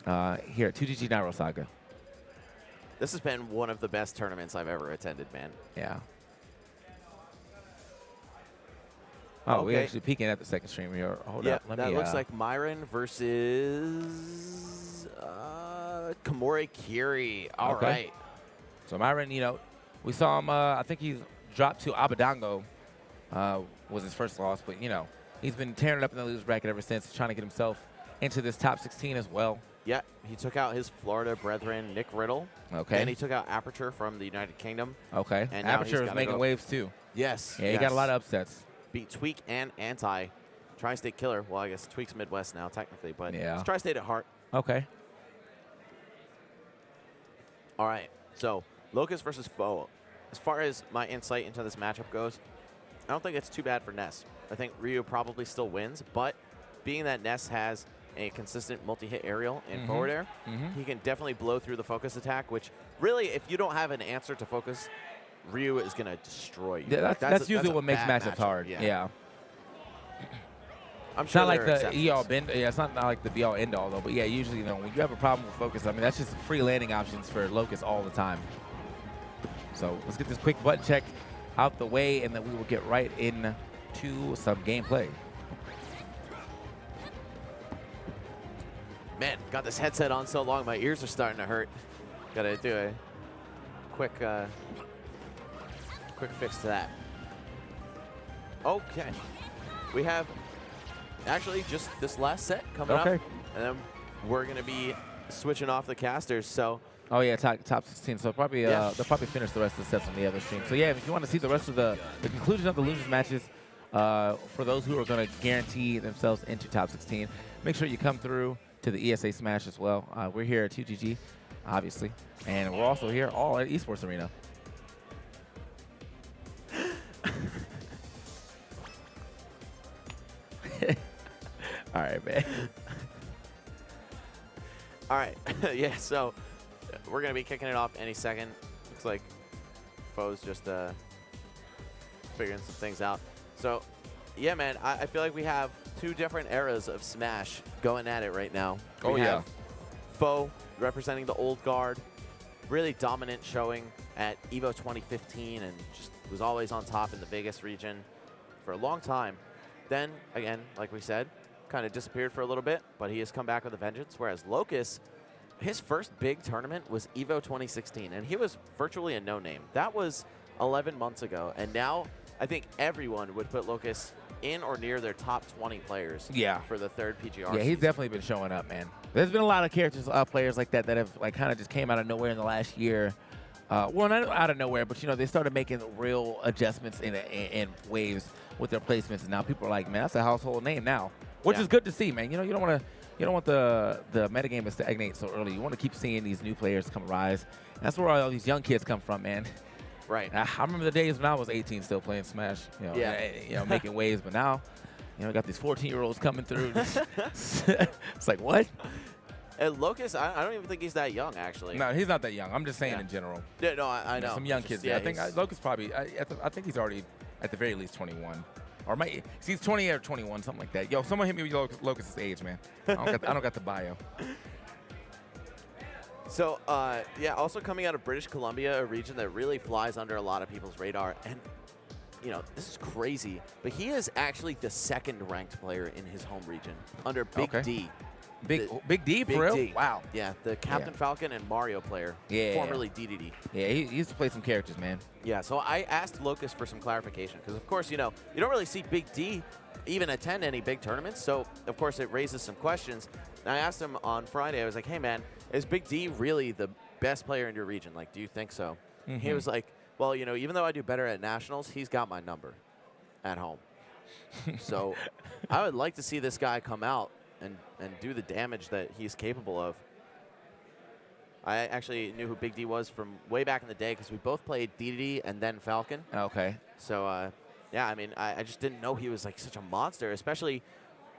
here at 2GG Nairo Saga. This has been one of the best tournaments I've ever attended, man. Yeah. Oh, Okay. we're actually peeking at the second stream here. Hold Yeah, up. Let that me, looks like Myron versus Kamori Kiri. All right. So Myron, you know, we saw him. I think he's dropped to Abadango. Was his first loss, but you know, he's been tearing it up in the losers bracket ever since, trying to get himself into this top 16 as well. Yeah, he took out his Florida brethren, Nick Riddle. Okay. And he took out Aperture from the United Kingdom. Okay. And now Aperture is making waves too. Yes. Yeah, he got a lot of upsets. Beat Tweak and Anti. Tri-State Killer. Well, I guess Tweak's Midwest now, technically, but yeah, it's Tri-State at heart. Okay. All right. So, Locus versus FOW. As far as my insight into this matchup goes, I don't think it's too bad for Ness. I think Ryu probably still wins, but being that Ness has a consistent multi-hit aerial in forward air, he can definitely blow through the focus attack, which really, if you don't have an answer to focus, Ryu is going to destroy you. Yeah, that's usually what makes matchups hard. Yeah. I'm it's sure not like the be-all bend. Yeah, it's not like the be-all end-all though. But yeah, usually, you know, when you have a problem with focus, I mean, that's just free landing options for Locus all the time. So let's get this quick button check out the way, and then we will get right into some gameplay. Man, got this headset on so long, my ears are starting to hurt. Gotta do a quick fix to that. Okay. We have actually just this last set coming up. And then we're going to be switching off the casters. So. Oh, yeah, top 16. So probably they'll probably finish the rest of the sets on the other stream. So, yeah, if you want to see the rest of the conclusion of the losers matches, for those who are going to guarantee themselves into top 16, make sure you come through to the ESA Smash as well. We're here at 2GG, obviously. And we're also here all at Esports Arena. All right, man. All right. Yeah, so we're going to be kicking it off any second. Looks like FOW's just figuring some things out. So, yeah, man, I feel like we have two different eras of Smash going at it right now. We have FOW representing the old guard, really dominant showing at EVO 2015 and just was always on top in the Vegas region for a long time. Then, again, like we said, kind of disappeared for a little bit, but he has come back with a vengeance, whereas Locus, his first big tournament was EVO 2016, and he was virtually a no-name. That was 11 months ago, and now I think everyone would put Locus in or near their top 20 players for the third PGR Yeah, he's definitely been showing up, man. There's been a lot of characters, players like that have like kind of just came out of nowhere in the last year. Well, not out of nowhere, but, you know, they started making real adjustments in waves with their placements, and now people are like, man, that's a household name now, which is good to see, man. You know, you don't want the metagame to stagnate so early. You want to keep seeing these new players come rise. And that's where all these young kids come from, man. Right. I remember the days when I was 18 still playing Smash, you know, making waves, but now, you know, got these 14-year-olds coming through. It's like, what? Locus, I don't even think he's that young, actually. No, he's not that young. I'm just saying in general. Yeah, no, I know. Some young kids. I think Locus probably, I think he's already, at the very least, 21. Or he's 20 or 21, something like that. Yo, someone hit me with Locus's age, man. I don't got the bio. So, yeah, also coming out of British Columbia, a region that really flies under a lot of people's radar. And, you know, this is crazy, but he is actually the second-ranked player in his home region under Big D. Big D, for real? Wow. Yeah, the Captain Falcon and Mario player, formerly DDD. Yeah, he used to play some characters, man. Yeah, so I asked Locus for some clarification because, of course, you know, you don't really see Big D even attend any big tournaments, so, of course, it raises some questions. And I asked him on Friday, I was like, hey, man, is Big D really the best player in your region? Like, do you think so? He was like, well, you know, even though I do better at nationals, he's got my number at home. So I would like to see this guy come out and do the damage that he's capable of. I actually knew who Big D was from way back in the day because we both played DDD and then Falcon. Okay. So, yeah, I mean, I just didn't know he was like such a monster, especially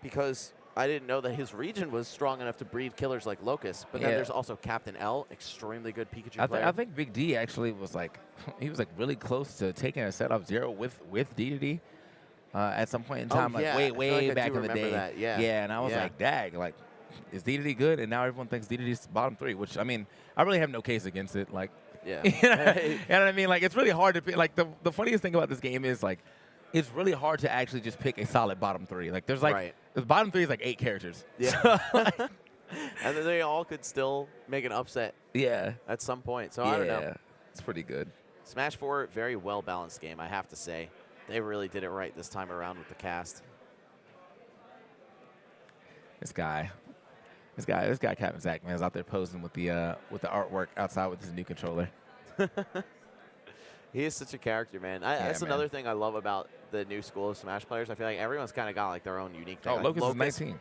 because I didn't know that his region was strong enough to breed killers like Locus. But then there's also Captain L, extremely good Pikachu player. I think Big D actually was like, he was like really close to taking a set off 0 with DDD. At some point in time, way back in the day. That. Yeah. Yeah, and I was like, dag, like, is DDD good? And now everyone thinks DDD's bottom 3, which, I mean, I really have no case against it. Like, Yeah. you know what I mean? Like, it's really hard to pick. Like, the funniest thing about this game is, like, it's really hard to actually just pick a solid bottom 3. Like, there's, like, the bottom 3 is, like, 8 characters. Yeah. So, like, and then they all could still make an upset at some point. So I don't know. It's pretty good. Smash 4, very well-balanced game, I have to say. They really did it right this time around with the cast. This guy, Captain Zach, man, is out there posing with the artwork outside with his new controller. He is such a character, man. That's another thing I love about the new school of Smash players. I feel like everyone's kind of got like their own unique thing. Oh, like Locus is 19.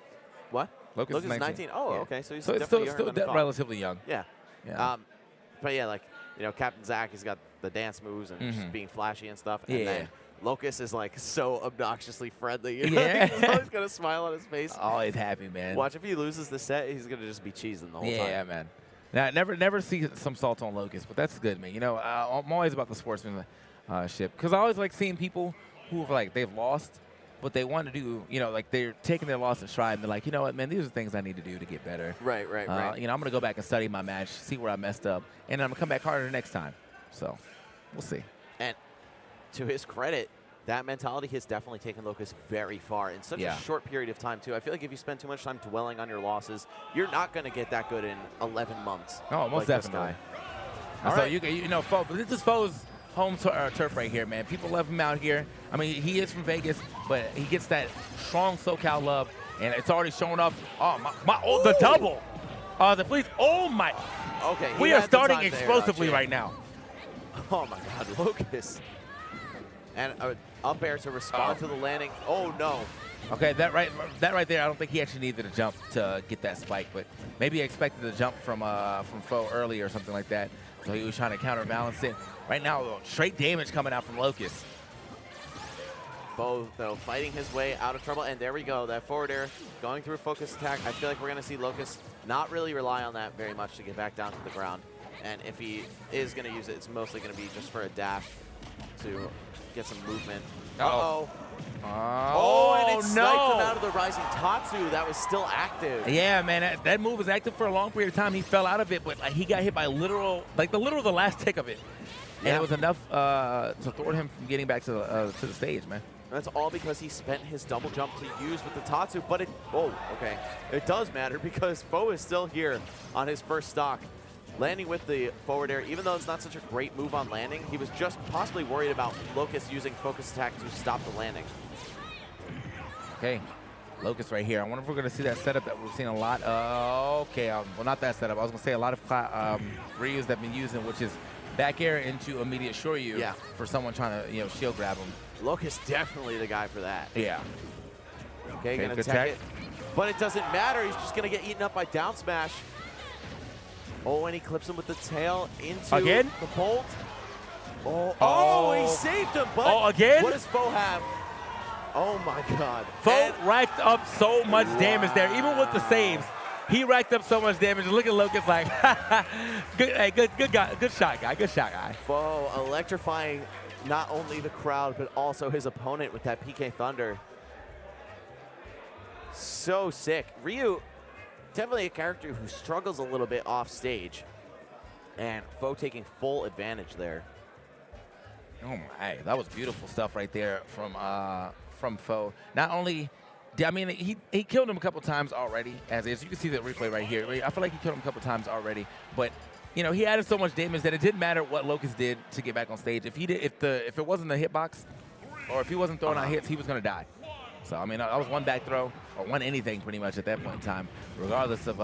What? Locus is 19. Oh, okay. So he's it's definitely still relatively young. Yeah. Yeah. But yeah, like, you know, Captain Zach, he's got the dance moves and just being flashy and stuff. And Yeah. then Locus is like so obnoxiously friendly. You know? Yeah. He's always got a smile on his face. Always happy, man. Watch, if he loses the set, he's going to just be cheesing the whole time. Yeah, man. Now, never see some salt on Locus, but that's good, man. You know, I'm always about the sportsmanship because I always like seeing people who have, like, they've lost, but they want to do, you know, like, they're taking their loss in stride, and they're like, you know what, man, these are things I need to do to get better. Right. You know, I'm going to go back and study my match, see where I messed up, and I'm going to come back harder next time. So, we'll see. And to his credit, that mentality has definitely taken Locus very far in such a short period of time, too. I feel like if you spend too much time dwelling on your losses, you're not going to get that good in 11 months. Oh, most definitely. So, you know, FOW, this is FOW's home turf right here, man. People love him out here. I mean, he is from Vegas, but he gets that strong SoCal love, and it's already showing up. Oh, the double. Please. Oh, my. Okay. We are starting explosively right now. Oh, my God. Locus. And up air to respond to the landing. Oh, no. Okay, that right there, I don't think he actually needed a jump to get that spike, but maybe he expected a jump from FOW early or something like that, so he was trying to counterbalance it. Right now, straight damage coming out from Locus. FOW, though, fighting his way out of trouble, and there we go. That forward air going through a focus attack. I feel like we're going to see Locus not really rely on that very much to get back down to the ground, and if he is going to use it, it's mostly going to be just for a dash to get some movement. Uh-oh. And it sniped him out of the rising Tatsu. That was still active. Yeah, man, that move was active for a long period of time. He fell out of it, but he got hit by the last tick of it. And it was enough to thwart him from getting back to the stage, man. That's all because he spent his double jump to use with the Tatsu, but it does matter because FOW is still here on his first stock. Landing with the forward air, even though it's not such a great move on landing, he was just possibly worried about Locus using focus attack to stop the landing. Okay, Locus right here. I wonder if we're going to see that setup that we've seen a lot. Well, not that setup. I was going to say a lot of Ryus that have been using, which is back air into immediate Shoryu for someone trying to shield grab him. Locus definitely the guy for that. Yeah. Okay, going to attack it. But it doesn't matter. He's just going to get eaten up by down smash. Oh, and he clips him with the tail into the bolt. He saved him, but again? What does FOW have? Oh, my God. FOW racked up so much damage there, even with the saves. He racked up so much damage. Look at Locus like, good guy, good shot, guy. FOW electrifying not only the crowd, but also his opponent with that PK Thunder. So sick. Ryu, definitely a character who struggles a little bit off stage, and FOW taking full advantage there. Oh my, that was beautiful stuff right there from FOW. Not only, he killed him a couple times already, as is. You can see the replay right here. I feel like he killed him a couple times already, but he added so much damage that it didn't matter what Locus did to get back on stage. If it wasn't the hitbox, or if he wasn't throwing out hits, he was gonna die. So, that was one back throw, or one anything pretty much at that point in time, regardless of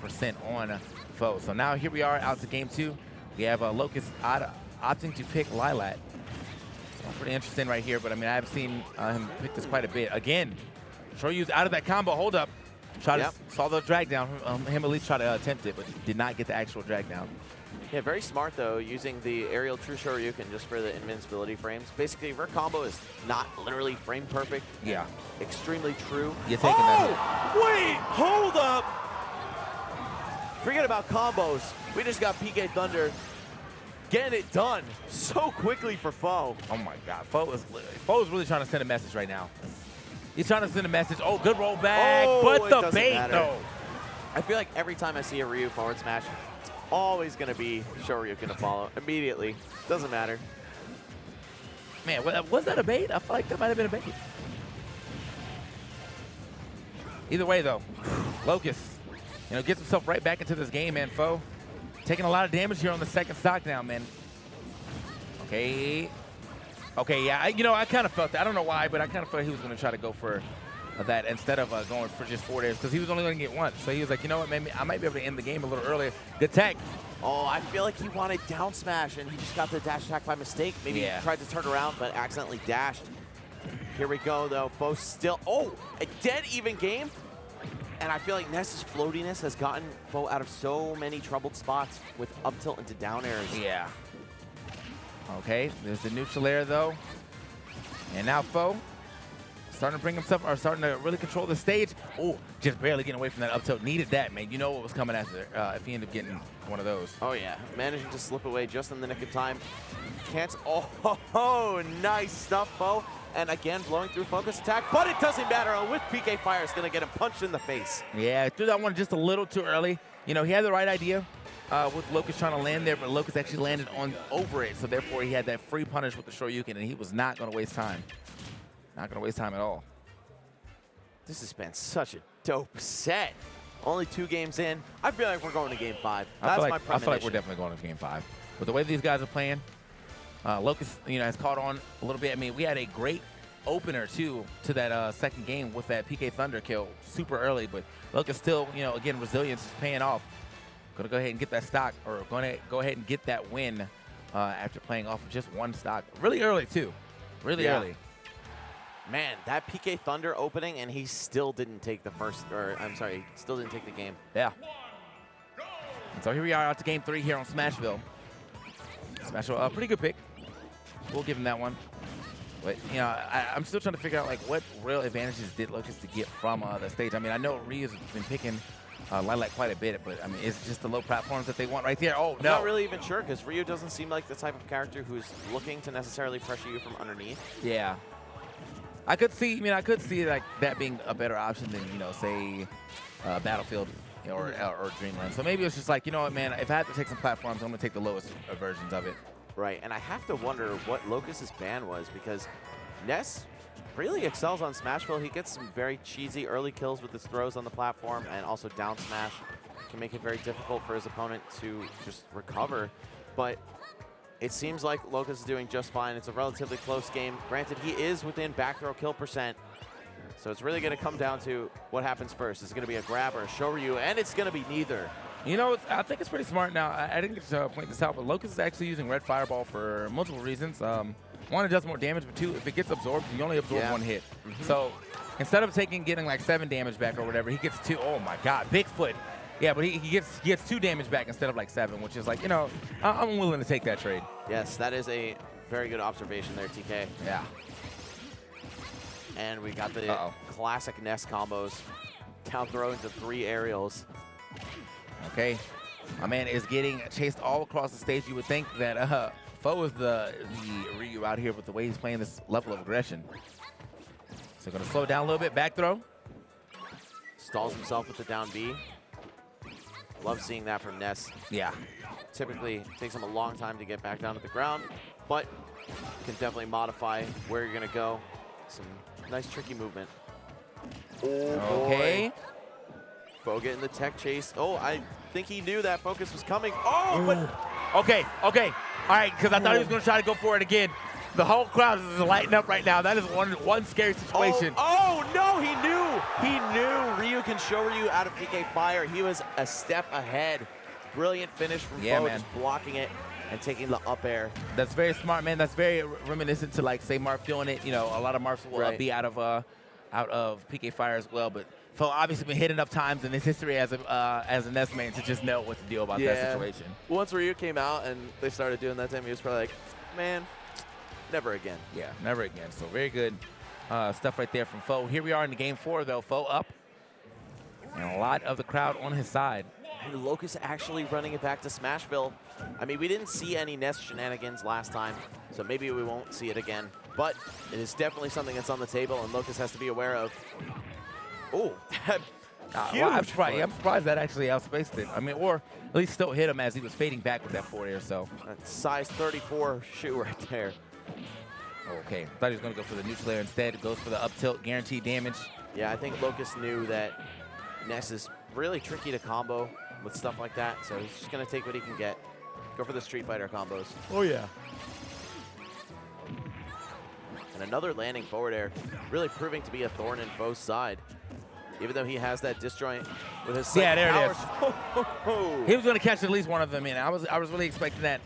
percent on FOW. So now here we are out to game 2. We have Locus opting to pick Lilat. So pretty interesting right here, but I have seen him pick this quite a bit. Again, Shoryu's out of that combo. Hold up. Saw the drag down. Him at least try to attempt it, but did not get the actual drag down. Yeah, very smart, though, using the aerial true Shoryuken just for the invincibility frames. Basically, her combo is not literally frame perfect. Yeah. Extremely true. You're taking that. Wait, hold up. Forget about combos. We just got PK Thunder getting it done so quickly for FOW. Oh, my God. FOW is really trying to send a message right now. He's trying to send a message. Oh, good roll back. But the bait, though. I feel like every time I see a Ryu forward smash, it's always going to be Shoryuken to follow immediately. Doesn't matter. Man, was that a bait? I feel like that might have been a bait. Either way, though, Locus, gets himself right back into this game, man. FOW taking a lot of damage here on the second stock now, man. Okay. Okay, yeah, I kind of felt that. I don't know why, but I kind of felt he was going to try to go for that instead of going for just 4 days because he was only going to get one. So he was like, you know what, maybe I might be able to end the game a little earlier. Good tech. Oh, I feel like he wanted down smash, and he just got the dash attack by mistake. Maybe he tried to turn around, but accidentally dashed. Here we go, though. FOW still, a dead even game. And I feel like Ness's floatiness has gotten FOW out of so many troubled spots with up tilt into down airs. Yeah. Okay, there's the neutral air, though. And now FOW starting to bring himself, or starting to really control the stage. Oh, just barely getting away from that up tilt. Needed that, man. You know what was coming after if he ended up getting one of those. Oh, yeah. Managing to slip away just in the nick of time. Can't. Oh, nice stuff, FOW. And again, blowing through focus attack, but it doesn't matter. With PK Fire, it's going to get him punched in the face. Yeah, threw that one just a little too early. He had the right idea with Locus trying to land there, but Locus actually landed over it, so therefore he had that free punish with the Shoryuken, and he was not going to waste time. Not going to waste time at all. This has been such a dope set. Only 2 games in. I feel like we're going to Game 5. That's my premonition. I feel like we're definitely going to Game 5. But the way these guys are playing, Locus, has caught on a little bit. I mean, we had a great opener, too, to that second game with that PK Thunder kill super early. But Locus still, again, resilience is paying off. Going to go ahead and get that stock, or going to go ahead and get that win after playing off of just 1 stock. Really early, too. Really early. Man, that PK Thunder opening, and he still didn't take the still didn't take the game. Yeah. And so here we are out to Game 3 here on Smashville. Smashville, pretty good pick. We'll give him that one. But, I'm still trying to figure out, what real advantages did Locus to get from the stage. I mean, I know Ryu's been picking Lilac quite a bit, but, I mean, it's just the low platforms that they want right there. Oh, no. I'm not really even sure, because Ryu doesn't seem like the type of character who's looking to necessarily pressure you from underneath. Yeah. I could see that being a better option than, say, Battlefield or Dreamland. So maybe it's just like, you know what, man, if I have to take some platforms, I'm going to take the lowest versions of it. Right, and I have to wonder what Locus's ban was, because Ness really excels on Smashville. He gets some very cheesy early kills with his throws on the platform, and also down smash can make it very difficult for his opponent to just recover. But it seems like Locus is doing just fine. It's a relatively close game. Granted, he is within back throw kill %. So it's really going to come down to what happens first. Is it going to be a grab or a Shoryu? And it's going to be neither. I think it's pretty smart now. I didn't get to point this out, but Locus is actually using Red Fireball for multiple reasons. One, it does more damage, but 2, if it gets absorbed, you only absorb 1 hit. So instead of getting like 7 damage back or whatever, he gets 2. Oh my God, Bigfoot. Yeah, but he gets 2 damage back instead of like 7, which is like, I'm willing to take that trade. Yes, that is a very good observation there, TK. Yeah. And we got the classic Ness combos. Down throw into 3 aerials. Okay. My man is getting chased all across the stage. You would think that FOW is the Ryu out here with the way he's playing this level of aggression. So going to slow down a little bit. Back throw. Stalls himself with the down B. Love seeing that from Ness. Yeah. Typically takes him a long time to get back down to the ground, but can definitely modify where you're going to go. Some nice tricky movement. Oh, okay. Boy. FOW getting the tech chase. Oh, I think he knew that focus was coming. Oh, but okay. All right, because I thought he was going to try to go for it again. The whole crowd is lighting up right now. That is one scary situation. Oh no, he knew. He knew Ryu can Shoryu out of PK Fire. He was a step ahead. Brilliant finish from FOW, just blocking it and taking the up air. That's very smart, man. That's very reminiscent to, like, say, Marth doing it. A lot of Marths will be out of PK Fire as well, but FOW obviously been hit enough times in his history as a Ness main to just know what to do about that situation. Once Ryu came out and they started doing that to him, he was probably like, man, never again. Yeah, never again. So very good stuff right there from FOW. Here we are in the Game 4, though. FOW up, and a lot of the crowd on his side. And Locus actually running it back to Smashville. I mean, we didn't see any Ness shenanigans last time, so maybe we won't see it again. But it is definitely something that's on the table, and Locus has to be aware of. Oh, that Well, I'm surprised that actually outspaced it. I mean, or at least still hit him as he was fading back with that forward air. So that's size 34 shoe right there. Okay, thought he was going to go for the neutral air instead. It goes for the up tilt, guaranteed damage. Yeah, I think Locus knew that Ness is really tricky to combo with stuff like that, so he's just going to take what he can get. Go for the Street Fighter combos. Oh, yeah. And another landing forward air, really proving to be a thorn in FOW's side. Even though he has that disjoint with his yeah, there powers. it is. He was going to catch at least one of them in. I was really expecting that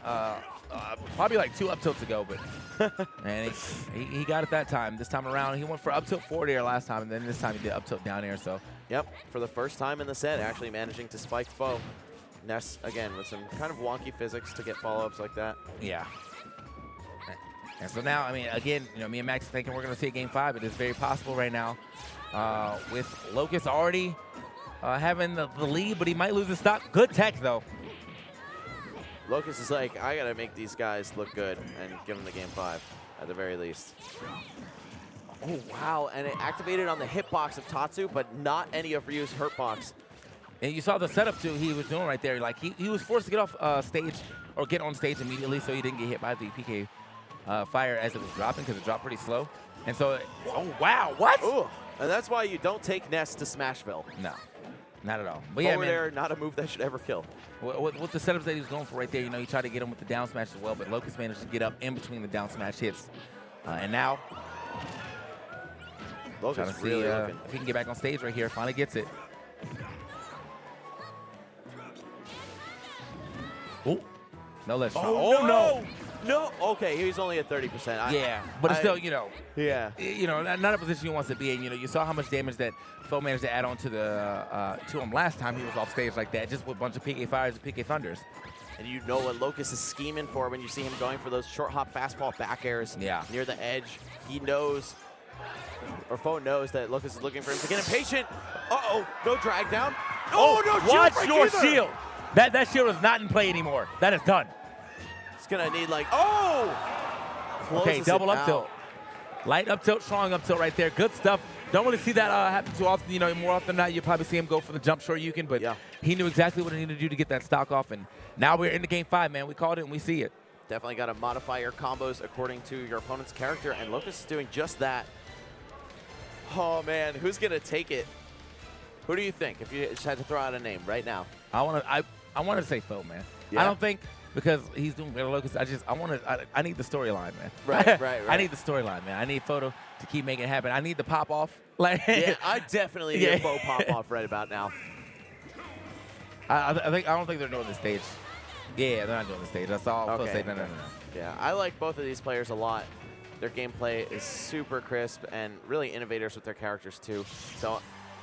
probably like 2 up tilts ago, but and he got it that time. This time around, he went for up tilt forward air last time, and then this time he did up tilt down air. So yep, for the first time in the set, actually managing to spike FOW. Ness again with some kind of wonky physics to get follow-ups like that. Yeah. And so now, I mean, again, you know, me and Max thinking we're going to see a game 5. It is very possible right now with Locus already having the lead, but he might lose the stock. Good tech, though. Locus is like, I got to make these guys look good and give them the game 5 at the very least. Oh, wow. And it activated on the hitbox of Tatsu, but not any of Ryu's hurtbox. And you saw the setup, too, he was doing right there. Like, he was forced to get off stage or get on stage immediately so he didn't get hit by the PK fire as it was dropping because it dropped pretty slow. And so, oh, wow, what? Ooh, and that's why you don't take Ness to Smashville. No, not at all. But Forward yeah, air, not a move that should ever kill. With the setups that he was going for right there, you know, he tried to get him with the down smash as well, but Locus managed to get up in between the down smash hits. And now, Locus trying to see really if he can get back on stage right here. Finally gets it. Oh, no less. Oh, no. No. Okay, he's only at 30%. Yeah, but it's still, you know. Yeah. You know, not a position he wants to be in. You know, you saw how much damage that FOW managed to add on to to him last time he was off stage like that, just with a bunch of PK Fires and PK Thunders. And you know what Locus is scheming for when you see him going for those short hop fastball back airs near the edge. He knows, or FOW knows that Locus is looking for him to get impatient. Uh-oh, no drag down. Oh, no shield watch break your either. shield. That shield is not in play anymore. That is done. It's going to need like, oh! Okay, double up tilt. Light up tilt, strong up tilt right there. Good stuff. Don't really see that happen too often. You know, more often than not, you probably see him go for the jump Shoryuken, but he knew exactly what he needed to do to get that stock off, and now we're in the game 5, man. We called it, and we see it. Definitely got to modify your combos according to your opponent's character, and Locus is doing just that. Oh, man, who's going to take it? Who do you think, if you just had to throw out a name right now? I want to say FOW, man. Yeah. I don't think because he's doing better Locus. I need the storyline, man. Right. I need the storyline, man. I need FOW to keep making it happen. I need the pop off. Like, yeah, I definitely need a FOW pop off right about now. I don't think they're doing the stage. Yeah, they're not doing the stage. That's all. Okay. No. Yeah, I like both of these players a lot. Their gameplay is super crisp and really innovators with their characters too. So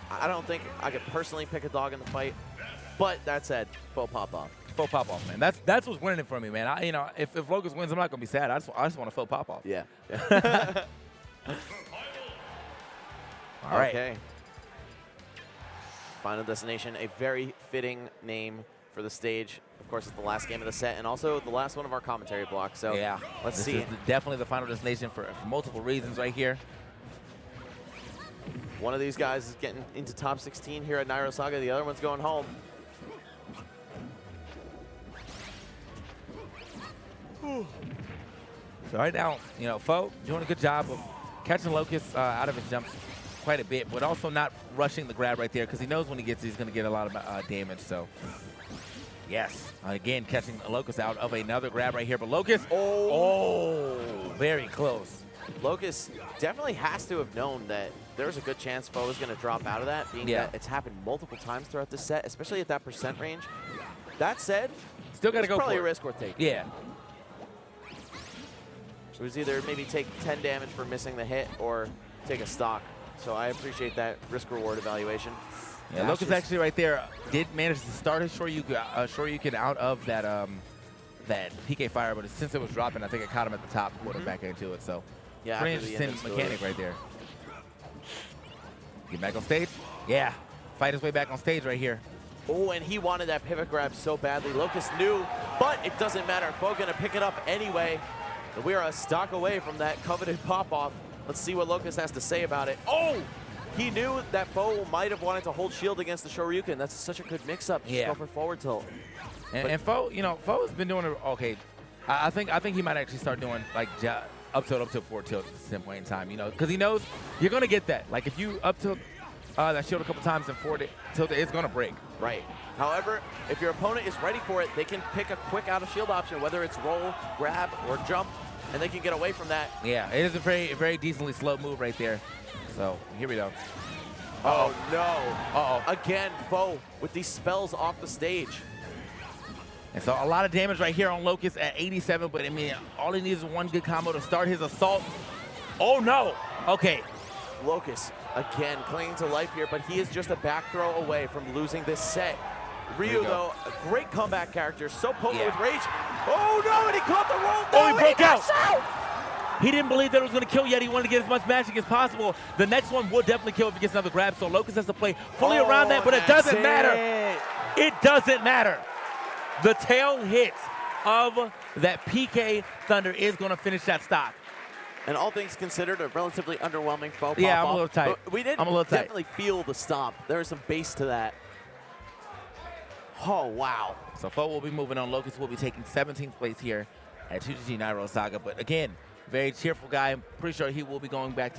I don't think I could personally pick a dog in the fight. But that said, FOW pop off. FOW pop off, man. That's what's winning it for me, man. You know, if Locus wins, I'm not gonna be sad. I just want a FOW pop off. Yeah. All right. Okay. Final Destination, a very fitting name for the stage. Of course, it's the last game of the set and also the last one of our commentary blocks. So yeah, let's see. This is definitely the Final Destination for multiple reasons right here. One of these guys is getting into top 16 here at Nairo Saga. The other one's going home. So right now, you know, FOW doing a good job of catching Locus out of his jumps quite a bit, but also not rushing the grab right there because he knows when he gets it, he's going to get a lot of damage. So, yes, again, catching Locus out of another grab right here. But Locus, very close. Locus definitely has to have known that there's a good chance FOW is going to drop out of that, being that it's happened multiple times throughout the set, especially at that percent range. That said, still got to go probably for a risk worth taking. Yeah. It was either maybe take 10 damage for missing the hit or take a stock. So I appreciate that risk-reward evaluation. Yeah, Locus actually right there did manage to start his Shoryuken out of that that PK fire, but since it was dropping, I think it caught him at the top, put him back into it. So yeah, pretty interesting mechanic right there. Get back on stage. Yeah, fight his way back on stage right here. Oh, and he wanted that pivot grab so badly. Locus knew, but it doesn't matter. FOW gonna pick it up anyway. We are a stock away from that coveted pop-off. Let's see what Locus has to say about it. Oh! he knew that FOW might have wanted to hold shield against the Shoryuken. That's such a good mix-up. Just go for forward tilt. And FOW, you know, FOW has been doing it okay. I think he might actually start doing like up tilt, forward tilt at some point in time. You know, because he knows you're gonna get that. Like if you up tilt that shield a couple times and forward tilt, it's gonna break. Right. However, if your opponent is ready for it, they can pick a quick out of shield option, whether it's roll, grab, or jump, and they can get away from that. Yeah, it is a very decently slow move right there. So here we go. Oh no! Again, FOW with these spells off the stage. And so a lot of damage right here on Locus at 87, but I mean, all he needs is one good combo to start his assault. Oh no! Okay. Locus, again, clinging to life here, but he is just a back throw away from losing this set. Ryu, though, a great comeback character, so potent with rage. Oh no, and he caught the roll. No, he broke out. He didn't believe that it was going to kill yet. He wanted to get as much magic as possible. The next one will definitely kill if he gets another grab, so Locus has to play fully around that, but it doesn't matter. It doesn't matter. The tail hit of that PK Thunder is going to finish that stock. And all things considered, a relatively underwhelming FOW pop-off. Yeah, I'm a little tight. But we did definitely feel the stomp. There is some base to that. Oh, wow. So FOW will be moving on. Locus will be taking 17th place here at 2GG Nairo Saga. But again, very cheerful guy. I'm pretty sure he will be going back to